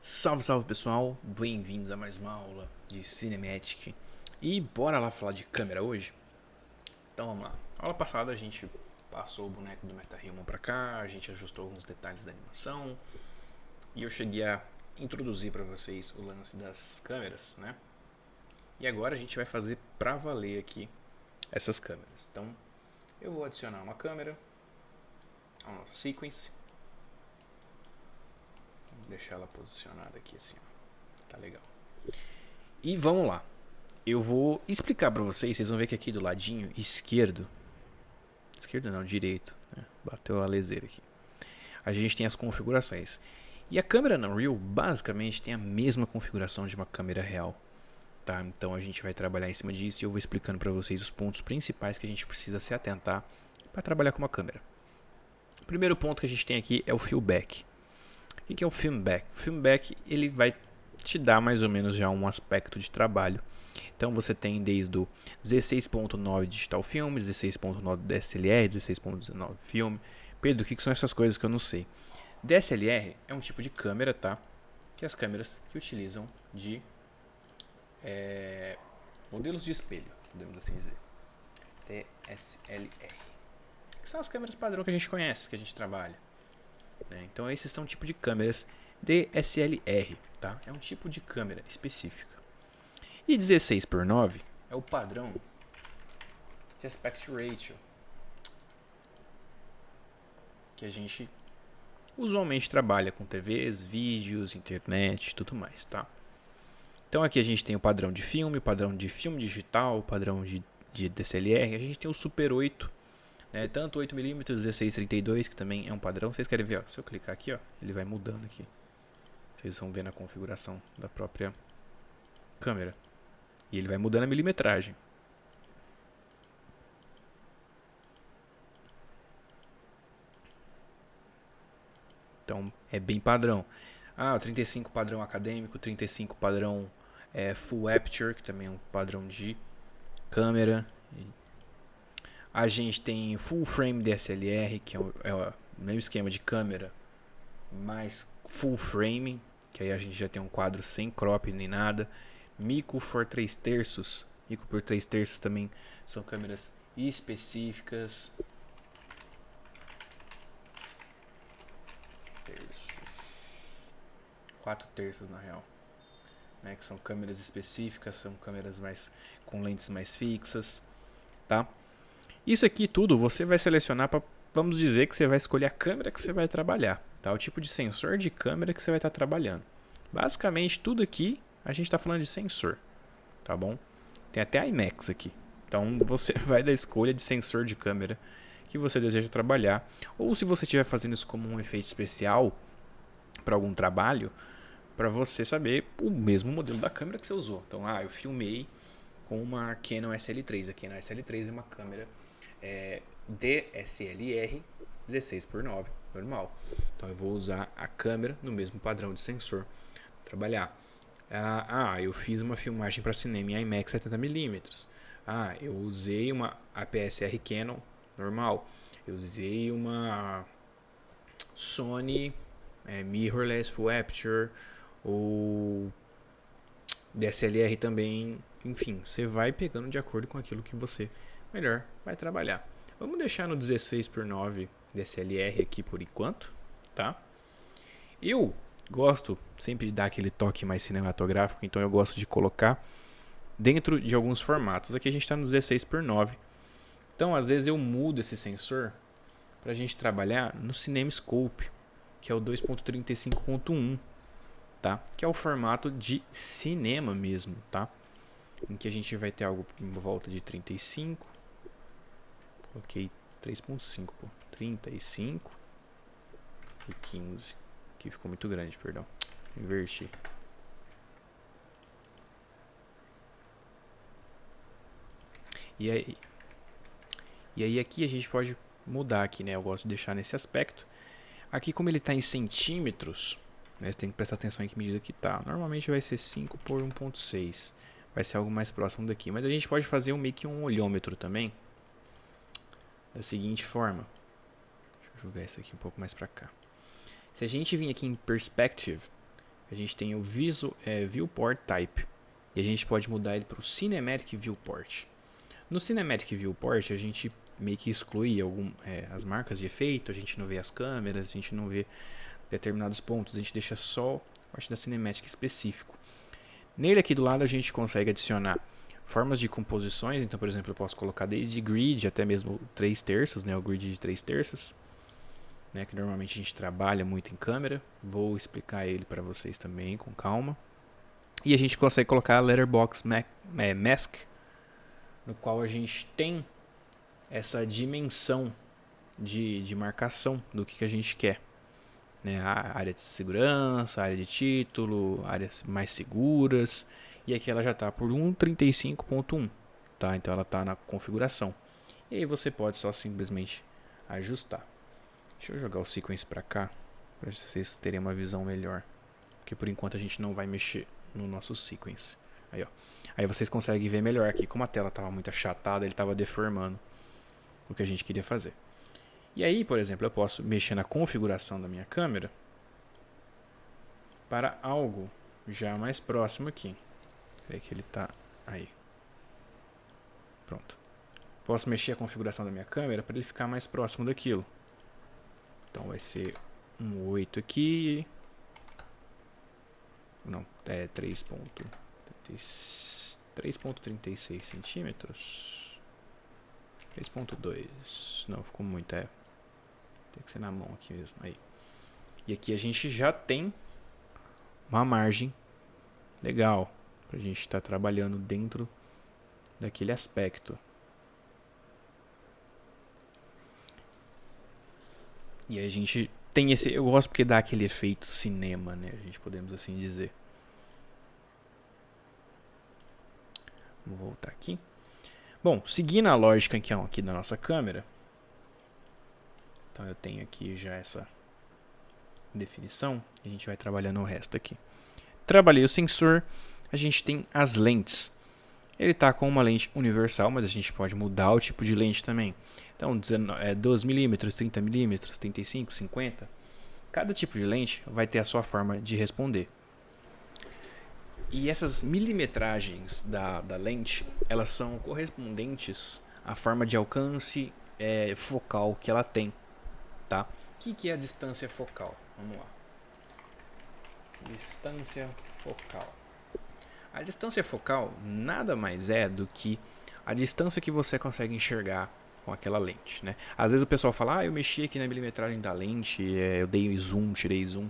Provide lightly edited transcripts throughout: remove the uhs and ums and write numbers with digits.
Salve, salve pessoal, bem-vindos a mais uma aula de Cinematic. E bora lá falar de câmera hoje? Então vamos lá. Na aula passada a gente passou o boneco do MetaHuman pra cá, a gente ajustou alguns detalhes da animação e eu cheguei a introduzir para vocês o lance das câmeras, né? E agora a gente vai fazer pra valer aqui essas câmeras. Então eu vou adicionar uma câmera ao nosso sequence. Vou deixar ela posicionada aqui assim, ó. Tá legal. E vamos lá. Eu vou explicar pra vocês. Vocês vão ver que aqui do ladinho esquerdo. Esquerdo não, direito. Né? Bateu a leseira aqui. A gente tem as configurações. E a câmera na Unreal basicamente tem a mesma configuração de uma câmera real. Tá? Então a gente vai trabalhar em cima disso e eu vou explicando pra vocês os pontos principais que a gente precisa se atentar para trabalhar com uma câmera. O primeiro ponto que a gente tem aqui é o fieldback. O que é o filmback? O filmback ele vai te dar mais ou menos já um aspecto de trabalho. Então você tem desde o 16.9 Digital Film, 16.9 DSLR, 16.19 Film. Pedro, o que são essas coisas que eu não sei? DSLR é um tipo de câmera, tá? Que é as câmeras que utilizam de modelos de espelho, podemos assim dizer. DSLR. Que são as câmeras padrão que a gente conhece, que a gente trabalha. Então esses são um tipo de câmeras DSLR, tá? É um tipo de câmera específica. E 16:9 é o padrão de aspect ratio que a gente usualmente trabalha com TVs, vídeos, internet e tudo mais, tá? Então aqui a gente tem o padrão de filme, o padrão de filme digital, o padrão de DSLR, a gente tem o Super 8, né? Tanto 8mm, 16:32, que também é um padrão. Vocês querem ver, ó, se eu clicar aqui, ó, ele vai mudando aqui. Vocês vão ver na configuração da própria câmera. E ele vai mudando a milimetragem. Então é bem padrão. O 35 padrão acadêmico, 35 padrão Full Aperture, que também é um padrão de câmera. A gente tem Full Frame DSLR, que é o mesmo esquema de câmera, mais Full Frame, que aí a gente já tem um quadro sem crop nem nada. Micro por 3/3. Micro por 3/3 também são câmeras específicas. Terços. 4/3 na real. Né, que são câmeras específicas, são câmeras mais com lentes mais fixas, tá? Isso aqui tudo você vai selecionar para, vamos dizer que você vai escolher a câmera que você vai trabalhar, tá? O tipo de sensor de câmera que você vai estar trabalhando. Basicamente tudo aqui a gente está falando de sensor, tá bom? Tem até IMAX aqui. Então você vai da escolha de sensor de câmera que você deseja trabalhar, ou se você estiver fazendo isso como um efeito especial para algum trabalho, para você saber o mesmo modelo da câmera que você usou. Então, eu filmei com uma Canon SL3. A Canon SL3 é uma câmera DSLR 16:9 normal. Então eu vou usar a câmera no mesmo padrão de sensor para trabalhar. Eu fiz uma filmagem para cinema em IMAX 70mm. Eu usei uma APS-R Canon normal. Eu usei uma Sony mirrorless full aperture ou DSLR também. Enfim, você vai pegando de acordo com aquilo que você melhor vai trabalhar. Vamos deixar no 16:9 DSLR aqui por enquanto, tá? Eu gosto sempre de dar aquele toque mais cinematográfico, então eu gosto de colocar dentro de alguns formatos. Aqui a gente está no 16:9. Então, às vezes eu mudo esse sensor para a gente trabalhar no CinemaScope, que é o 2.35.1, tá? Que é o formato de cinema mesmo, tá? Em que a gente vai ter algo em volta de 35. Coloquei 3.5, 35 e 15. Aqui ficou muito grande, perdão. Inverti. E aí aqui a gente pode mudar aqui, né? Eu gosto de deixar nesse aspecto. Aqui como ele está em centímetros, né? Você tem que prestar atenção em que medida que tá. Normalmente vai ser 5 por 1.6. Vai ser algo mais próximo daqui. Mas a gente pode fazer meio que um olhômetro também. Da seguinte forma. Deixa eu jogar isso aqui um pouco mais para cá. Se a gente vir aqui em Perspective, a gente tem o Viewport Type. E a gente pode mudar ele para o Cinematic Viewport. No Cinematic Viewport, a gente meio que exclui as marcas de efeito, a gente não vê as câmeras, a gente não vê determinados pontos, a gente deixa só a parte da Cinematic específico. Nele aqui do lado a gente consegue adicionar formas de composições, então por exemplo eu posso colocar desde grid até mesmo 3/3, né, o grid de 3/3, né, que normalmente a gente trabalha muito em câmera. Vou explicar ele para vocês também com calma. E a gente consegue colocar Letterbox Mask, no qual a gente tem essa dimensão de marcação do que a gente quer, né? A área de segurança, área de título, áreas mais seguras. E aqui ela já está por 1.35.1, tá? Então ela está na configuração. E aí você pode só simplesmente ajustar. Deixa eu jogar o sequence para cá, para vocês terem uma visão melhor. Porque por enquanto a gente não vai mexer no nosso sequence. Aí, ó. Aí vocês conseguem ver melhor aqui. Como a tela estava muito achatada, ele estava deformando o que a gente queria fazer. E aí, por exemplo, eu posso mexer na configuração da minha câmera para algo já mais próximo aqui. Peraí que ele está aí. Pronto. Posso mexer a configuração da minha câmera para ele ficar mais próximo daquilo. Então vai ser um 8 aqui. Não, é 3.36 centímetros. 3.2. Não, ficou muito. Tem que ser na mão aqui mesmo. Aí. E aqui a gente já tem uma margem legal pra gente estar trabalhando dentro daquele aspecto. E aí a gente tem esse... Eu gosto porque dá aquele efeito cinema, né? A gente podemos assim dizer. Vou voltar aqui. Bom, seguindo a lógica aqui da nossa câmera. Então eu tenho aqui já essa definição. E a gente vai trabalhando o resto aqui. Trabalhei o sensor. A gente tem as lentes. Ele está com uma lente universal, mas a gente pode mudar o tipo de lente também. Então, 12mm, 30mm, 35, 50. Cada tipo de lente vai ter a sua forma de responder. E essas milimetragens da lente, elas são correspondentes à forma de alcance focal que ela tem. Tá? O que é a distância focal? Vamos lá. Distância focal. A distância focal nada mais é do que a distância que você consegue enxergar com aquela lente, né? Às vezes o pessoal fala, eu mexi aqui na milimetragem da lente, eu dei zoom, tirei zoom,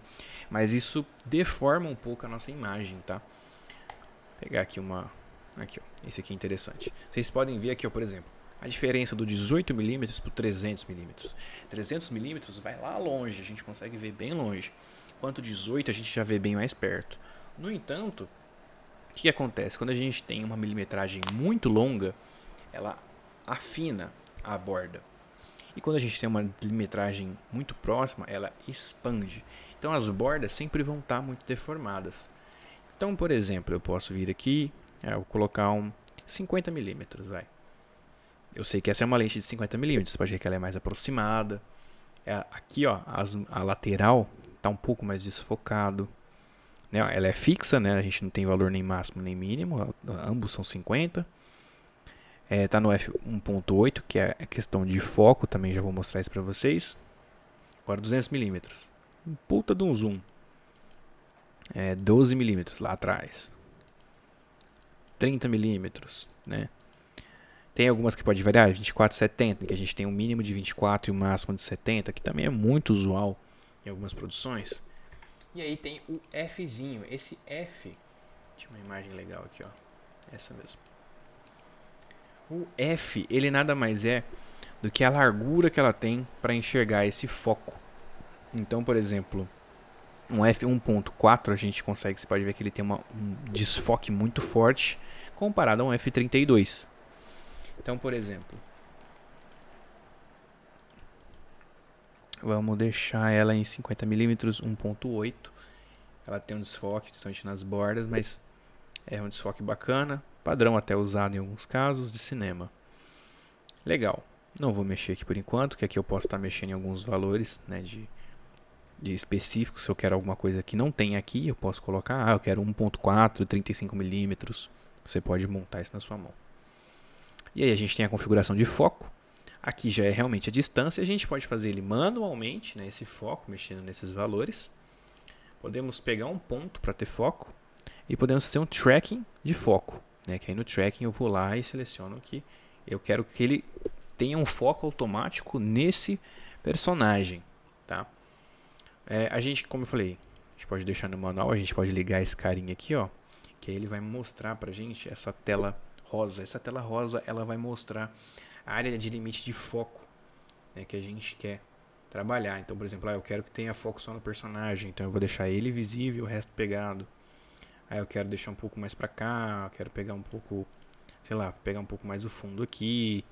mas isso deforma um pouco a nossa imagem, tá? Vou pegar aqui aqui, ó, esse aqui é interessante. Vocês podem ver aqui, ó, por exemplo, a diferença do 18mm para o 300mm. 300mm vai lá longe, a gente consegue ver bem longe, enquanto 18 a gente já vê bem mais perto. No entanto, o que acontece? Quando a gente tem uma milimetragem muito longa, ela afina a borda. E quando a gente tem uma milimetragem muito próxima, ela expande. Então as bordas sempre vão estar muito deformadas. Então, por exemplo, eu posso vir aqui, vou colocar um 50mm. Eu sei que essa é uma lente de 50mm, você pode ver que ela é mais aproximada. Aqui, ó, a lateral está um pouco mais desfocado. Ela é fixa, né? A gente não tem valor nem máximo nem mínimo, ambos são 50. Tá no f1.8, que é a questão de foco, também já vou mostrar isso para vocês. Agora 200mm, um puta de um zoom. 12mm lá atrás. 30mm, né? Tem algumas que pode variar, 24-70, que a gente tem um mínimo de 24 e um máximo de 70, que também é muito usual em algumas produções. E aí tem o Fzinho. Esse F, tinha uma imagem legal aqui, ó. Essa mesmo. O F, ele nada mais é do que a largura que ela tem para enxergar esse foco. Então, por exemplo, um F1.4 a gente consegue, você pode ver que ele tem um desfoque muito forte comparado a um F32. Então, por exemplo, vamos deixar ela em 50mm 1.8. Ela tem um desfoque distante nas bordas, mas é um desfoque bacana. Padrão até usado em alguns casos de cinema. Legal. Não vou mexer aqui por enquanto, que aqui eu posso estar mexendo em alguns valores, né, de específico, se eu quero alguma coisa que não tem aqui, eu posso colocar, eu quero 1.4, 35mm. Você pode montar isso na sua mão. E aí a gente tem a configuração de foco. Aqui já é realmente a distância. A gente pode fazer ele manualmente, né, esse foco, mexendo nesses valores. Podemos pegar um ponto para ter foco. E podemos fazer um tracking de foco, né, que aí no tracking eu vou lá e seleciono que eu quero que ele tenha um foco automático nesse personagem. Tá? A gente, como eu falei, a gente pode deixar no manual, a gente pode ligar esse carinha aqui, ó, que aí ele vai mostrar pra gente essa tela rosa. Essa tela rosa, ela vai mostrar a área de limite de foco, né, que a gente quer trabalhar. Então, por exemplo, eu quero que tenha foco só no personagem, então eu vou deixar ele visível, o resto pegado. Aí eu quero deixar um pouco mais pra cá, quero pegar um pouco, sei lá, pegar um pouco mais o fundo aqui,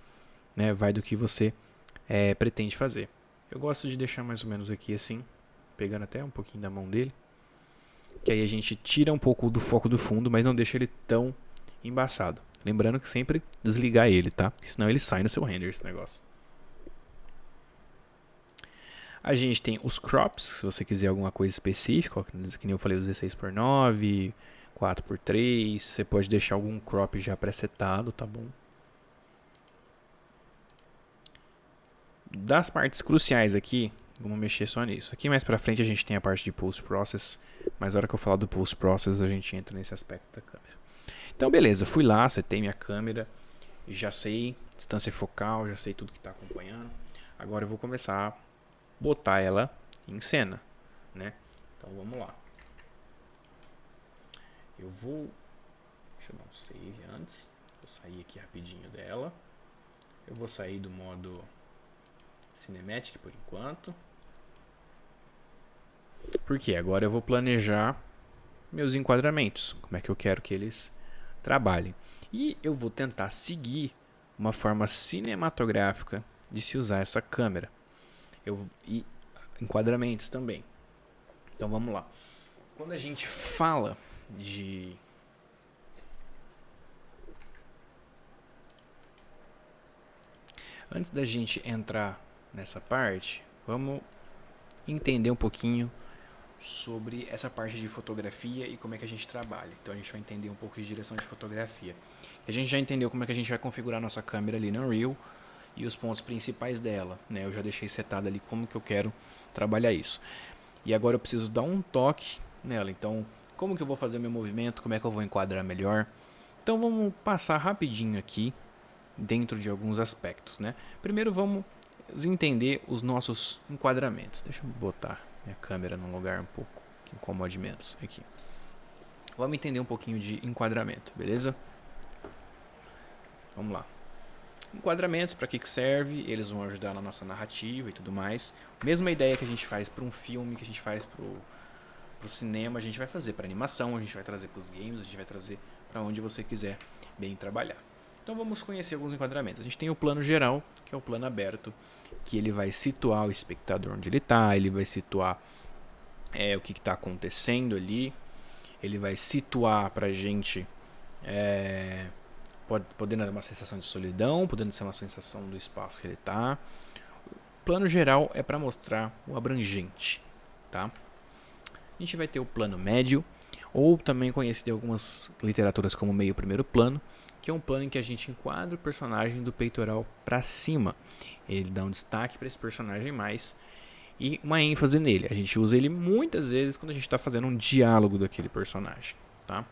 né, vai do que você pretende fazer. Eu gosto de deixar mais ou menos aqui assim, pegando até um pouquinho da mão dele, que aí a gente tira um pouco do foco do fundo, mas não deixa ele tão embaçado. Lembrando que sempre desligar ele, tá? Porque senão ele sai no seu render, esse negócio. A gente tem os crops, se você quiser alguma coisa específica, ó, que nem eu falei, 16:9, 4:3, você pode deixar algum crop já presetado, tá bom? Das partes cruciais aqui, vamos mexer só nisso. Aqui mais pra frente a gente tem a parte de Post Process, mas na hora que eu falar do Post Process a gente entra nesse aspecto da câmera. Então beleza, fui lá, setei minha câmera, já sei distância focal, já sei tudo que está acompanhando. Agora eu vou começar a botar ela em cena, né? Então vamos lá. Eu vou, deixa eu dar um save antes. Vou sair aqui rapidinho dela. Eu vou sair do modo Cinematic por enquanto. Porque agora eu vou planejar meus enquadramentos, como é que eu quero que eles trabalhem. E eu vou tentar seguir uma forma cinematográfica de se usar essa câmera. E enquadramentos também. Então vamos lá. Quando a gente fala de antes da gente entrar nessa parte, vamos entender um pouquinho sobre essa parte de fotografia e como é que a gente trabalha. Então a gente vai entender um pouco de direção de fotografia. A gente já entendeu como é que a gente vai configurar nossa câmera ali no Unreal e os pontos principais dela, né? Eu já deixei setado ali como que eu quero trabalhar isso. E agora eu preciso dar um toque nela. Então, como que eu vou fazer meu movimento? Como é que eu vou enquadrar melhor? Então vamos passar rapidinho aqui dentro de alguns aspectos, né? Primeiro vamos entender os nossos enquadramentos. Deixa eu botar minha câmera num lugar um pouco que incomode menos aqui. Vamos entender um pouquinho de enquadramento, beleza? Vamos lá. Enquadramentos, para que serve? Eles vão ajudar na nossa narrativa e tudo mais. Mesma ideia que a gente faz para um filme, que a gente faz para o cinema, a gente vai fazer para animação, a gente vai trazer para os games, a gente vai trazer para onde você quiser bem trabalhar. Então vamos conhecer alguns enquadramentos. A gente tem o plano geral, que é o plano aberto, que ele vai situar o espectador onde ele está, ele vai situar o que está acontecendo ali, ele vai situar para a gente, podendo dar uma sensação de solidão, podendo ser uma sensação do espaço que ele está. O plano geral é para mostrar o abrangente, tá? A gente vai ter o plano médio, ou também conhecido em algumas literaturas como meio primeiro plano, que é um plano em que a gente enquadra o personagem do peitoral para cima. Ele dá um destaque para esse personagem mais e uma ênfase nele. A gente usa ele muitas vezes quando a gente está fazendo um diálogo daquele personagem, tá?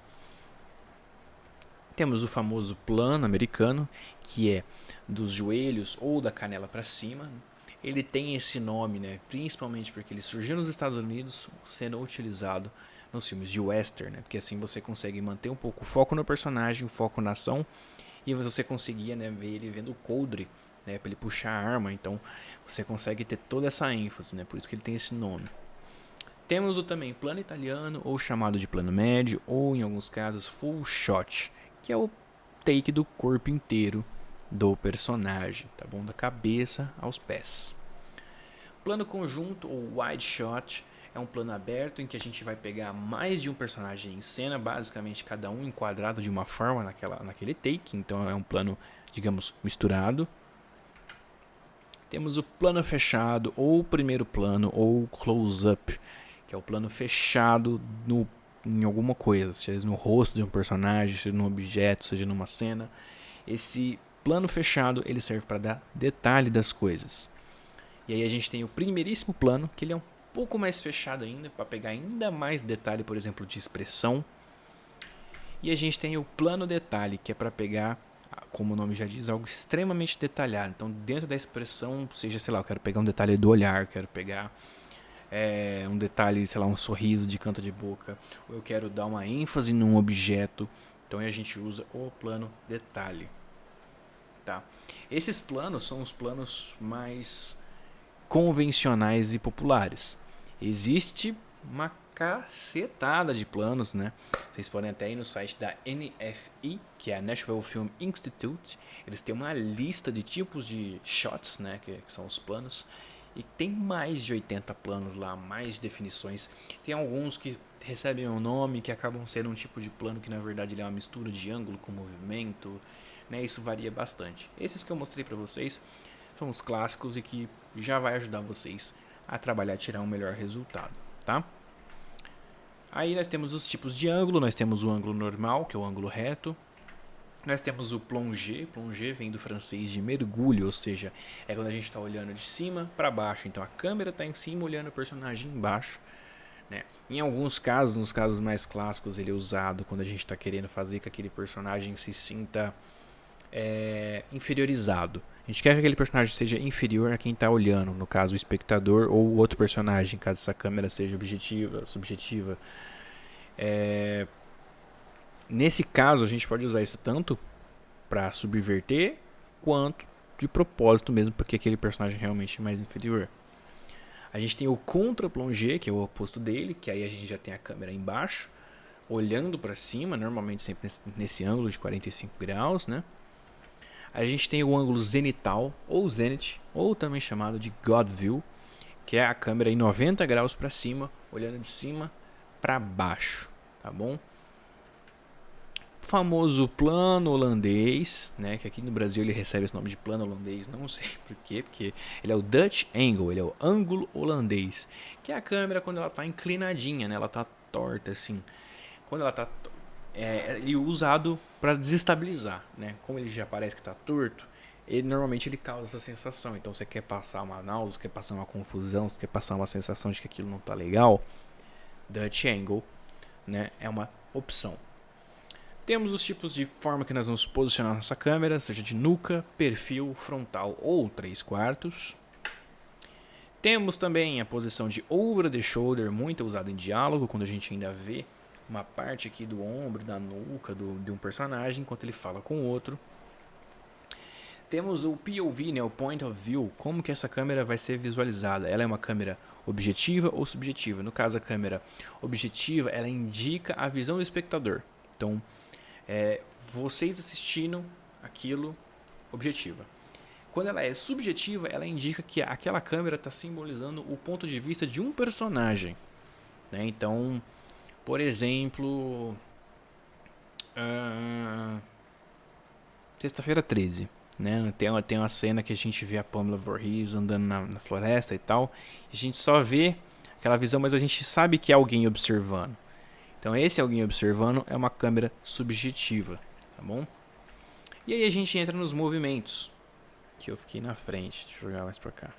Temos o famoso plano americano, que é dos joelhos ou da canela para cima. Ele tem esse nome, né, principalmente porque ele surgiu nos Estados Unidos, sendo utilizado nos filmes de western, né, porque assim você consegue manter um pouco o foco no personagem, o foco na ação, e você conseguia, né, ver ele vendo o coldre, né, para ele puxar a arma. Então você consegue ter toda essa ênfase, né, por isso que ele tem esse nome. Temos o também plano italiano, ou chamado de plano médio, ou em alguns casos full shot, que é o take do corpo inteiro do personagem, tá bom? Da cabeça aos pés. Plano conjunto ou wide shot é um plano aberto em que a gente vai pegar mais de um personagem em cena, basicamente cada um enquadrado de uma forma naquele take, então é um plano, digamos, misturado. Temos o plano fechado, ou primeiro plano, ou close-up, que é o plano fechado em alguma coisa, seja no rosto de um personagem, seja num objeto, seja numa cena. Esse plano fechado ele serve para dar detalhe das coisas. E aí a gente tem o primeiríssimo plano, que ele é um pouco mais fechado ainda, para pegar ainda mais detalhe, por exemplo, de expressão. E a gente tem o plano detalhe, que é para pegar, como o nome já diz, algo extremamente detalhado. Então, dentro da expressão, seja, sei lá, eu quero pegar um detalhe do olhar, quero pegar um detalhe, sei lá, um sorriso de canto de boca, ou eu quero dar uma ênfase num objeto. Então, a gente usa o plano detalhe. Tá? Esses planos são os planos mais convencionais e populares. Existe uma cacetada de planos, né? Vocês podem até ir no site da NFI, que é a National Film Institute. Eles têm uma lista de tipos de shots, né? Que são os planos. E tem mais de 80 planos lá, mais definições. Tem alguns que recebem um nome que acabam sendo um tipo de plano que na verdade ele é uma mistura de ângulo com movimento, né? Isso varia bastante. Esses que eu mostrei para vocês são os clássicos e que já vai ajudar vocês a trabalhar e tirar um melhor resultado, tá? Aí nós temos os tipos de ângulo, nós temos o ângulo normal, que é o ângulo reto. Nós temos o plongé, plongé vem do francês de mergulho, ou seja, é quando a gente está olhando de cima para baixo. Então a câmera está em cima olhando o personagem embaixo. Né? Em alguns casos, nos casos mais clássicos, ele é usado quando a gente está querendo fazer que aquele personagem se sinta inferiorizado. A gente quer que aquele personagem seja inferior a quem está olhando, no caso o espectador ou o outro personagem, caso essa câmera seja objetiva, subjetiva. Nesse caso, a gente pode usar isso tanto para subverter quanto de propósito mesmo, porque aquele personagem realmente é mais inferior. A gente tem o contra-plongé, que é o oposto dele, que aí a gente já tem a câmera embaixo, olhando para cima, normalmente sempre nesse ângulo de 45 graus, né? A gente tem o ângulo zenital, ou zenith, ou também chamado de God View, que é a câmera em 90 graus para cima, olhando de cima para baixo, tá bom? O famoso plano holandês, né, que aqui no Brasil ele recebe esse nome de plano holandês, não sei porquê, porque ele é o Dutch Angle, ele é o ângulo holandês, que é a câmera quando ela está inclinadinha, né, ela está torta assim. Quando ela está ele é usado para desestabilizar, né? Como ele já parece que está torto, normalmente ele causa essa sensação. Então você quer passar uma náusea, quer passar uma confusão, você quer passar uma sensação de que aquilo não está legal, Dutch Angle, né, é uma opção. Temos os tipos de forma que nós vamos posicionar nossa câmera, seja de nuca, perfil, frontal ou 3/4. Temos também a posição de over the shoulder, muito usada em diálogo, quando a gente ainda vê uma parte aqui do ombro, da nuca de um personagem, enquanto ele fala com o outro. Temos o POV, né, o Point of View, como que essa câmera vai ser visualizada. Ela é uma câmera objetiva ou subjetiva. No caso, a câmera objetiva, ela indica a visão do espectador. Então, vocês assistindo aquilo objetiva. Quando ela é subjetiva, ela indica que aquela câmera está simbolizando o ponto de vista de um personagem. Né? Então, por exemplo, Sexta-feira 13. Né? Tem uma cena que a gente vê a Pamela Voorhees andando na floresta e tal. A gente só vê aquela visão, mas a gente sabe que é alguém observando. Então esse alguém observando é uma câmera subjetiva, tá bom? E aí a gente entra nos movimentos, que eu fiquei na frente, deixa eu jogar mais pra cá.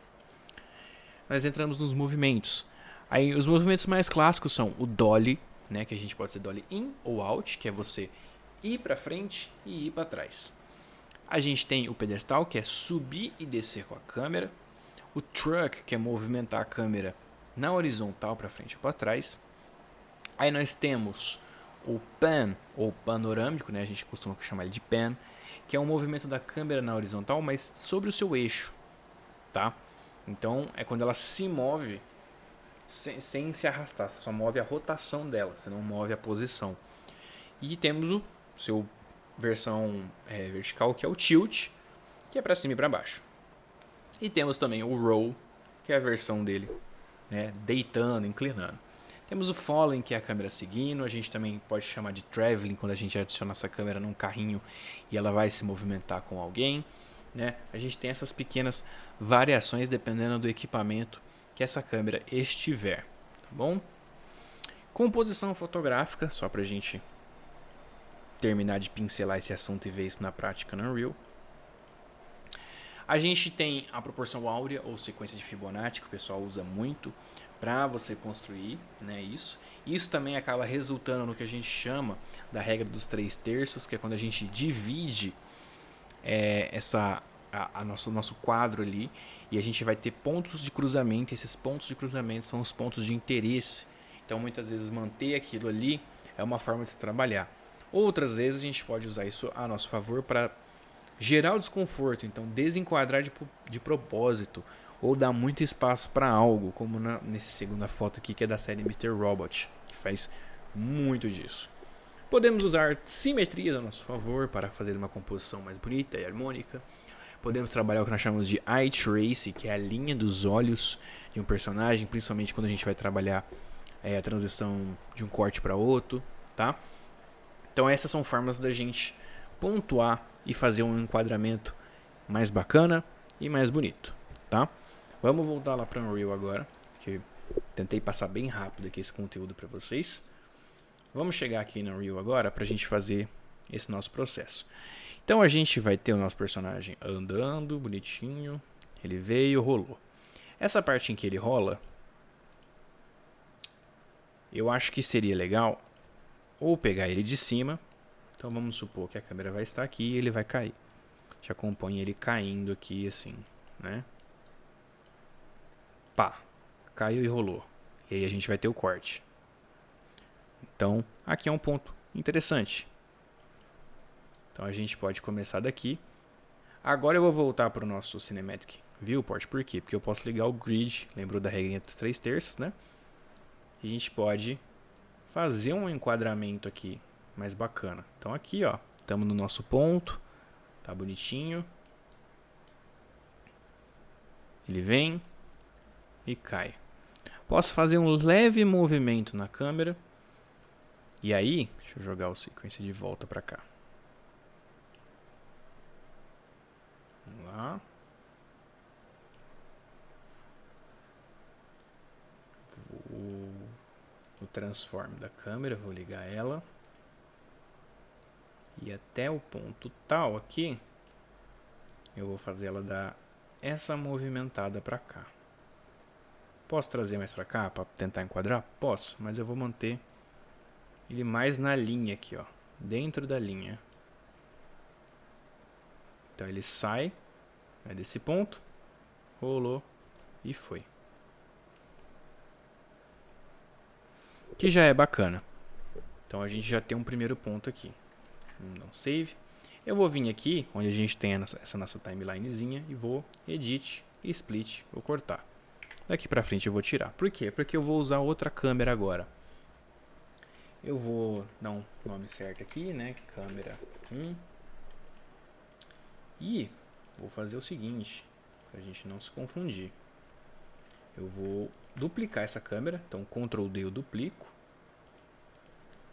Nós entramos nos movimentos. Aí os movimentos mais clássicos são o dolly, né, que a gente pode ser dolly in ou out, que é você ir pra frente e ir pra trás. A gente tem o pedestal, que é subir e descer com a câmera. O truck, que é movimentar a câmera na horizontal pra frente ou pra trás. Aí nós temos o pan, ou panorâmico, né? A gente costuma chamar ele de pan, que é um movimento da câmera na horizontal, mas sobre o seu eixo, tá? Então, é quando ela se move sem se arrastar, você só move a rotação dela, você não move a posição. E temos o seu versão vertical, que é o tilt, que é para cima e para baixo. E temos também o roll, que é a versão dele, né? Deitando, inclinando. Temos o falling, que é a câmera seguindo. A gente também pode chamar de traveling, quando a gente adiciona essa câmera num carrinho e ela vai se movimentar com alguém. né? A gente tem essas pequenas variações dependendo do equipamento que essa câmera estiver, tá bom? Composição fotográfica, só pra gente terminar de pincelar esse assunto e ver isso na prática no Unreal. A gente tem a proporção áurea ou sequência de Fibonacci, que o pessoal usa muito para você construir, né, isso. Isso também acaba resultando no que a gente chama da regra dos 3/3, que é quando a gente divide nosso quadro ali e a gente vai ter pontos de cruzamento. Esses pontos de cruzamento são os pontos de interesse. Então, muitas vezes, manter aquilo ali é uma forma de se trabalhar. Outras vezes, a gente pode usar isso a nosso favor para gerar o desconforto, então desenquadrar de propósito ou dar muito espaço para algo, como nessa segunda foto aqui que é da série Mr. Robot, que faz muito disso. Podemos usar simetrias a nosso favor para fazer uma composição mais bonita e harmônica. Podemos trabalhar o que nós chamamos de eye trace, que é a linha dos olhos de um personagem, principalmente quando a gente vai trabalhar a transição de um corte para outro, tá? Então essas são formas da gente pontuar e fazer um enquadramento mais bacana e mais bonito, tá? Vamos voltar lá para o Unreal agora, que tentei passar bem rápido aqui esse conteúdo para vocês. Vamos chegar aqui no Unreal agora para a gente fazer esse nosso processo. Então a gente vai ter o nosso personagem andando, bonitinho, ele veio, rolou. Essa parte em que ele rola, eu acho que seria legal ou pegar ele de cima. Então vamos supor que a câmera vai estar aqui e ele vai cair. Já acompanha ele caindo aqui assim, né? Pá, caiu e rolou. E aí a gente vai ter o corte. Então aqui é um ponto interessante. Então a gente pode começar daqui. Agora eu vou voltar para o nosso Cinematic Viewport. Por quê? Porque eu posso ligar o grid. Lembrou da regrinha 3/3, né? E a gente pode fazer um enquadramento aqui mais bacana. Então aqui, ó, estamos no nosso ponto, tá bonitinho. Ele vem e cai. Posso fazer um leve movimento na câmera. E aí, deixa eu jogar o sequência de volta para cá. Vamos lá. O transform da câmera, vou ligar ela. E até o ponto tal aqui, eu vou fazer ela dar essa movimentada para cá. Posso trazer mais para cá para tentar enquadrar? Posso, mas eu vou manter ele mais na linha aqui, ó, dentro da linha. Então ele sai, né, desse ponto, rolou e foi. Que já é bacana. Então a gente já tem um primeiro ponto aqui. Vamos dar um save. Eu vou vir aqui, onde a gente tem essa nossa timelinezinha, e vou edit e split, vou cortar. Daqui pra frente eu vou tirar. Por quê? Porque eu vou usar outra câmera agora. Eu vou dar um nome certo aqui, né? Câmera 1. E vou fazer o seguinte, pra gente não se confundir. Eu vou duplicar essa câmera, então Ctrl D eu duplico.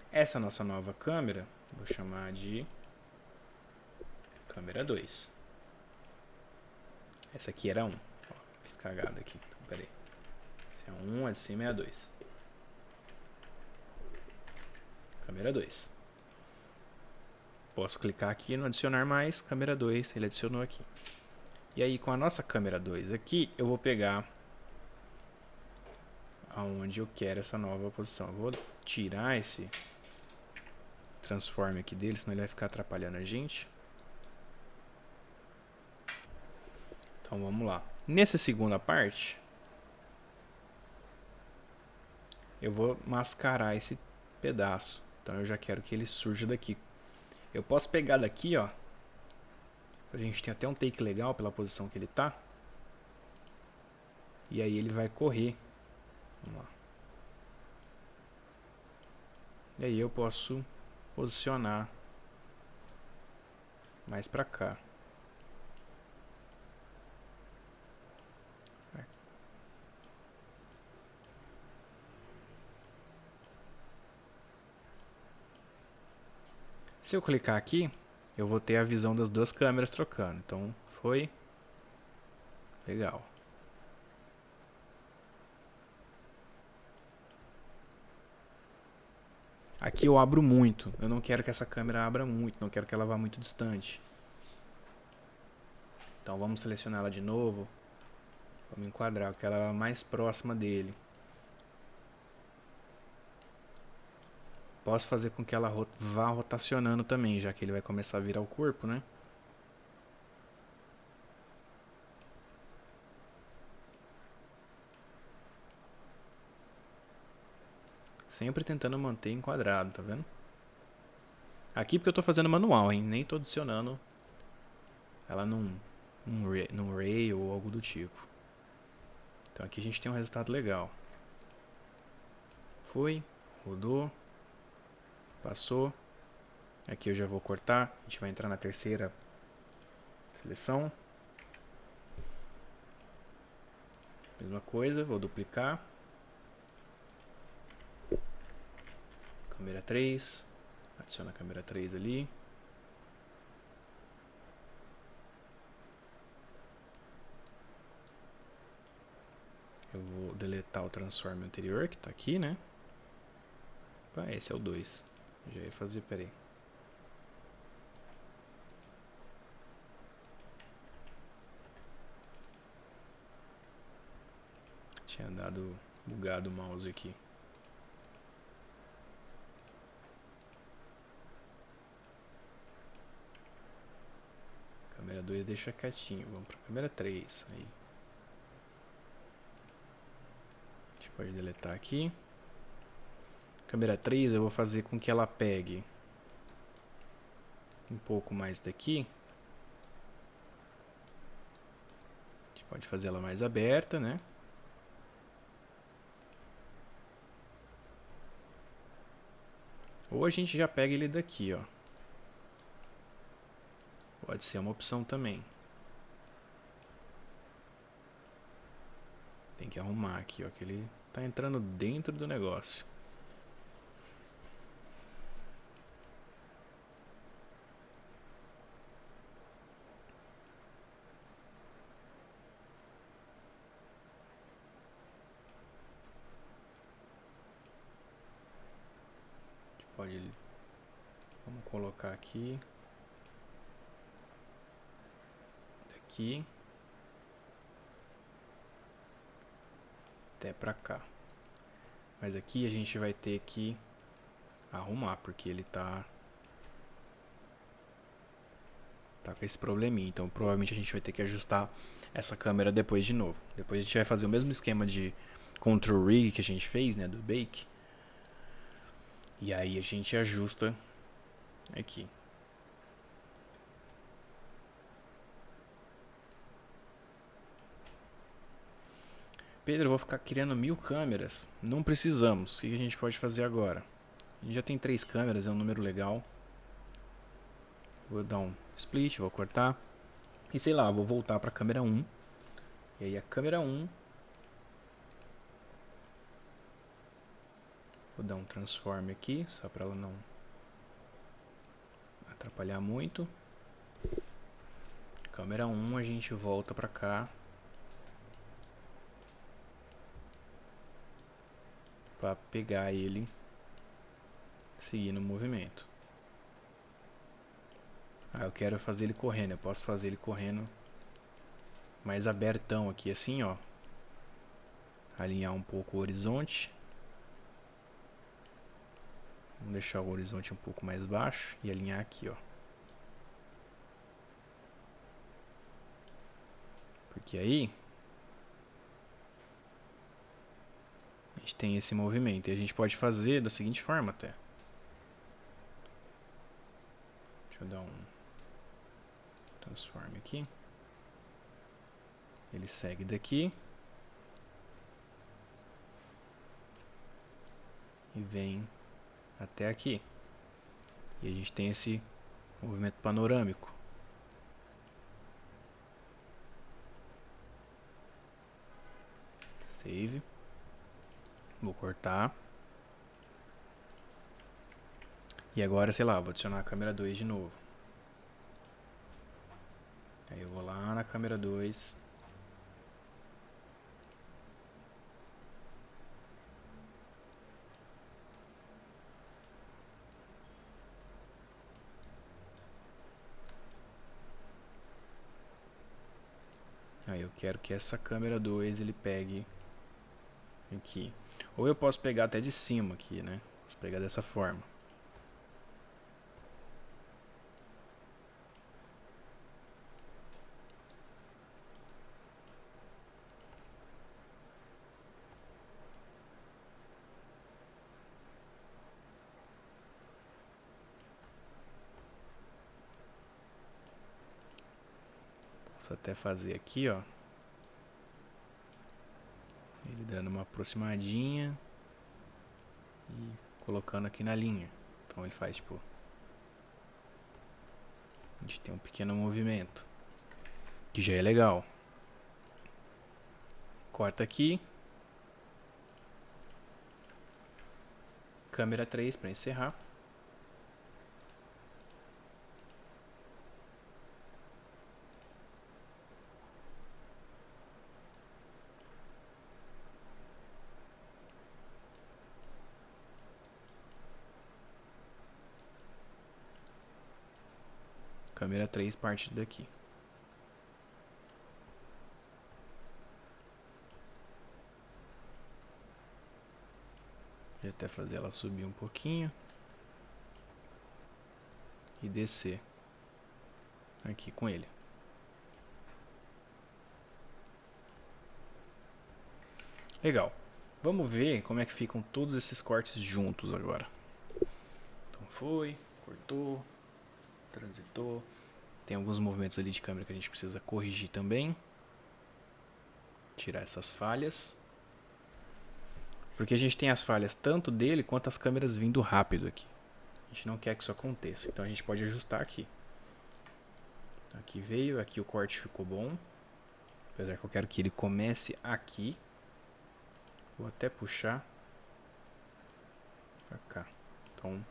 Essa nossa nova câmera, vou chamar de câmera 2. Essa aqui era 1. Ó, fiz cagada aqui. Então, pera aí. Esse é 1, a de cima é a 2. Câmera 2. Posso clicar aqui no adicionar mais, câmera 2, ele adicionou aqui. E aí com a nossa câmera 2 aqui, eu vou pegar aonde eu quero essa nova posição. Eu vou tirar esse transform aqui dele, senão ele vai ficar atrapalhando a gente. Então vamos lá. Nessa segunda parte, eu vou mascarar esse pedaço. Então eu já quero que ele surja daqui. Eu posso pegar daqui, ó. A gente tem até um take legal pela posição que ele tá. E aí ele vai correr. Vamos lá. E aí eu posso posicionar mais pra cá. Se eu clicar aqui, eu vou ter a visão das duas câmeras trocando. Então, Foi? Legal. Aqui eu abro muito. Eu não quero que essa câmera abra muito. Não quero que ela vá muito distante. Então vamos selecionar ela de novo. Vamos enquadrar, porque ela é mais próxima dele. Posso fazer com que ela vá rotacionando também, já que ele vai começar a virar o corpo, né? Sempre tentando manter enquadrado, tá vendo? Aqui porque eu tô fazendo manual, hein? Nem tô adicionando ela num Ray ou algo do tipo. Então aqui a gente tem um resultado legal. Foi, rodou, passou. Aqui eu já vou cortar. A gente vai entrar na terceira seleção. Mesma coisa, vou duplicar. Câmera 3. Adiciona a câmera 3 ali. Eu vou deletar o transform anterior que tá aqui, né? Ah, esse é o 2. Já ia fazer, peraí. Tinha dado bugado o mouse aqui. Câmera 2 deixa quietinho. Vamos pra câmera 3. Aí. A gente pode deletar aqui. Câmera 3 eu vou fazer com que ela pegue um pouco mais daqui. A gente pode fazer ela mais aberta, né? Ou a gente já pega ele daqui, ó. Pode ser uma opção também. Tem que arrumar aqui, ó, que ele tá entrando dentro do negócio. A gente pode... Vamos colocar aqui. Daqui. Até pra cá. Mas aqui a gente vai ter que arrumar, porque ele tá com esse probleminha. Então provavelmente a gente vai ter que ajustar essa câmera depois de novo. Depois a gente vai fazer o mesmo esquema de control rig que a gente fez, né, do bake. E aí a gente ajusta aqui. Pedro, eu vou ficar criando 1000 câmeras. Não precisamos. O que a gente pode fazer agora? A gente já tem 3 câmeras, é um número legal. Vou dar um split, vou cortar. E sei lá, vou voltar para a câmera 1. E aí a câmera 1... Vou dar um transform aqui, só para ela não atrapalhar muito. Câmera 1, a gente volta para cá. Para pegar ele, seguir no movimento. Ah, eu quero fazer ele correndo. Eu posso fazer ele correndo mais abertão aqui, assim, ó. Alinhar um pouco o horizonte. Vamos deixar o horizonte um pouco mais baixo e alinhar aqui, ó. Porque aí a gente tem esse movimento. E a gente pode fazer da seguinte forma até. Deixa eu dar um transform aqui. Ele segue daqui. E vem até aqui. E a gente tem esse movimento panorâmico. Save. Vou cortar. E agora, sei lá, vou adicionar a câmera 2 de novo. Aí eu vou lá na câmera 2. Aí eu quero que essa câmera 2 ele pegue aqui. Ou eu posso pegar até de cima aqui, né? Posso pegar dessa forma. Posso até fazer aqui, ó. Ele dando uma aproximadinha e colocando aqui na linha. Então ele faz tipo... A gente tem um pequeno movimento, que já é legal. Corta aqui. Câmera 3 para encerrar. Câmera 3 parte daqui. Vou até fazer ela subir um pouquinho. E descer. Aqui com ele. Legal. Vamos ver como é que ficam todos esses cortes juntos agora. Então foi, cortou, transitou. Tem alguns movimentos ali de câmera que a gente precisa corrigir também. Tirar essas falhas. Porque a gente tem as falhas tanto dele quanto as câmeras vindo rápido aqui. A gente não quer que isso aconteça. Então a gente pode ajustar aqui. Aqui veio, aqui o corte ficou bom. Apesar que eu quero que ele comece aqui. Vou até puxar pra cá. Então,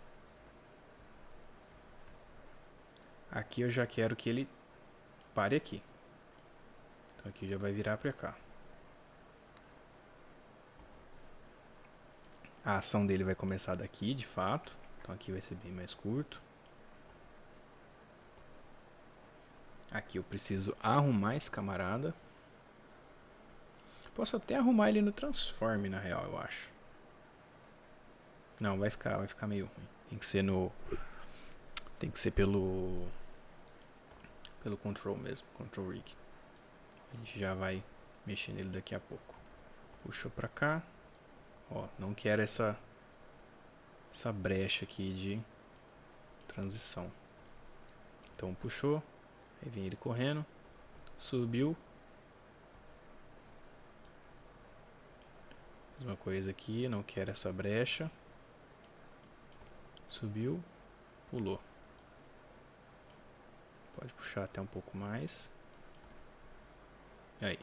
aqui eu já quero que ele pare aqui. Então aqui já vai virar pra cá. A ação dele vai começar daqui, de fato. Então aqui vai ser bem mais curto. Aqui eu preciso arrumar esse camarada. Posso até arrumar ele no transform, na real, eu acho. Não, vai ficar meio ruim. Tem que ser no... Tem que ser pelo control mesmo, control rig. A gente já vai mexer nele daqui a pouco. Puxou pra cá. Ó, não quero essa brecha aqui de transição. Então puxou, aí vem ele correndo, subiu. Mesma coisa aqui, não quero essa brecha. Subiu, pulou. Pode puxar até um pouco mais. Aí.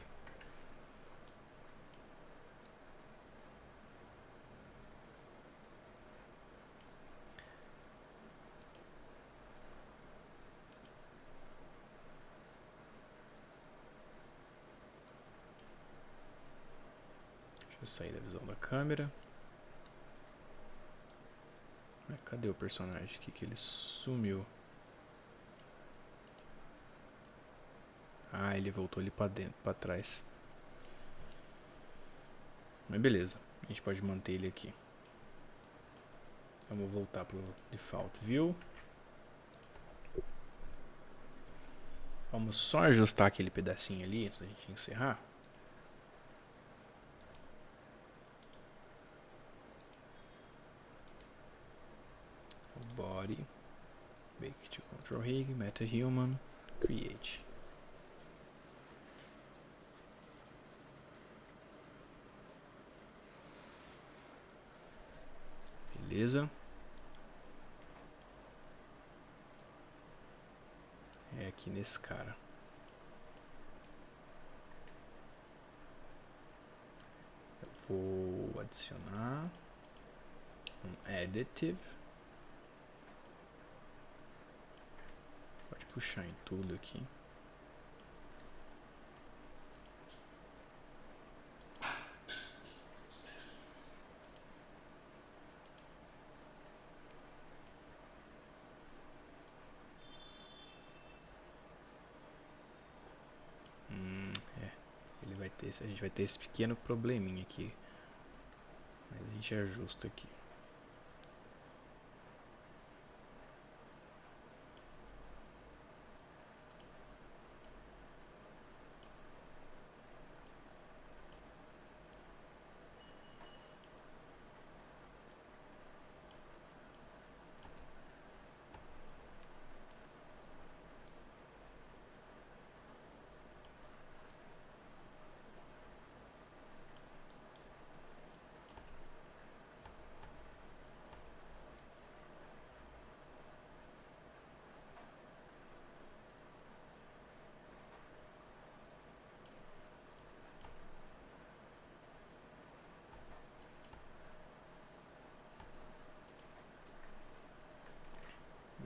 Deixa eu sair da visão da câmera. Cadê o personagem aqui que ele sumiu? Ah, ele voltou ali pra dentro, pra trás. Mas beleza, a gente pode manter ele aqui. Vamos voltar pro Default View. Vamos só ajustar aquele pedacinho ali antes da gente encerrar. Body, Bake to Control Rig, MetaHuman, Create. Beleza. É aqui nesse cara. Eu vou adicionar um Additive. Pode puxar em tudo aqui. A gente vai ter esse pequeno probleminha aqui. Mas a gente ajusta aqui.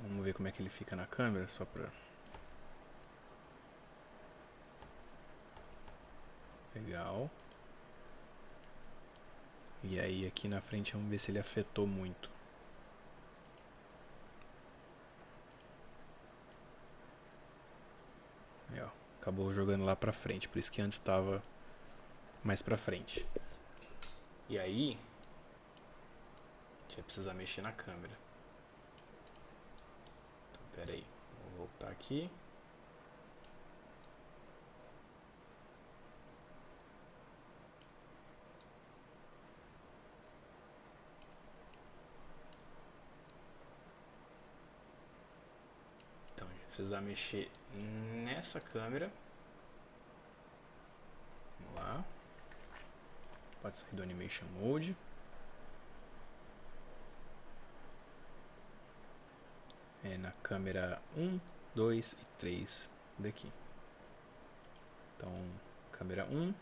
Vamos ver como é que ele fica na câmera, só pra... Legal. E aí aqui na frente vamos ver se ele afetou muito. Aí, ó, acabou jogando lá pra frente, por isso que antes estava mais pra frente. E aí, a gente vai precisar mexer na câmera. Então, pera aí, vou voltar aqui. Então, a gente vai precisar mexer nessa câmera. Vamos lá. Pode sair do Animation Mode. É na câmera 1, 2 e 3 daqui. Então, câmera 1.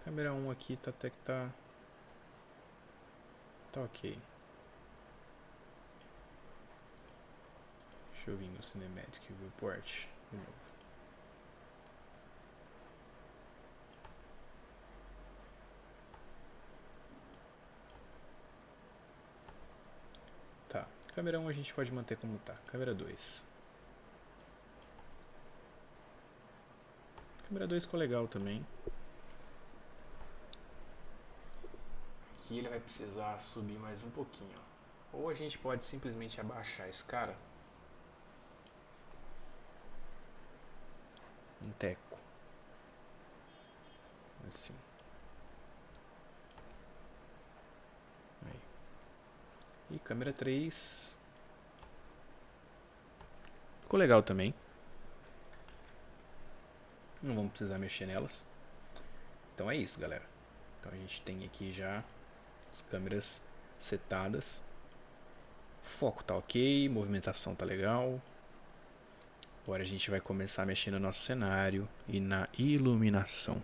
Câmera 1 aqui tá até que tá ok. Deixa eu vir no Cinematic Viewport de novo. Tá, câmera 1 a gente pode manter como tá. Câmera 2. Câmera 2 ficou legal também. Aqui ele vai precisar subir mais um pouquinho. Ou a gente pode simplesmente abaixar esse cara. Um teco. Assim. Aí. E câmera 3. Ficou legal também. Não vamos precisar mexer nelas. Então é isso, galera. Então a gente tem aqui já as câmeras setadas. Foco tá ok, movimentação tá legal. Agora a gente vai começar a mexer no nosso cenário e na iluminação.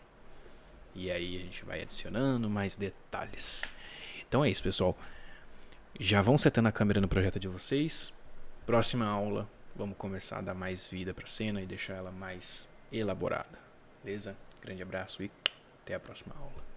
E aí a gente vai adicionando mais detalhes. Então é isso, pessoal. Já vão setando a câmera no projeto de vocês. Próxima aula, vamos começar a dar mais vida para a cena e deixar ela mais elaborada. Beleza? Grande abraço e até a próxima aula.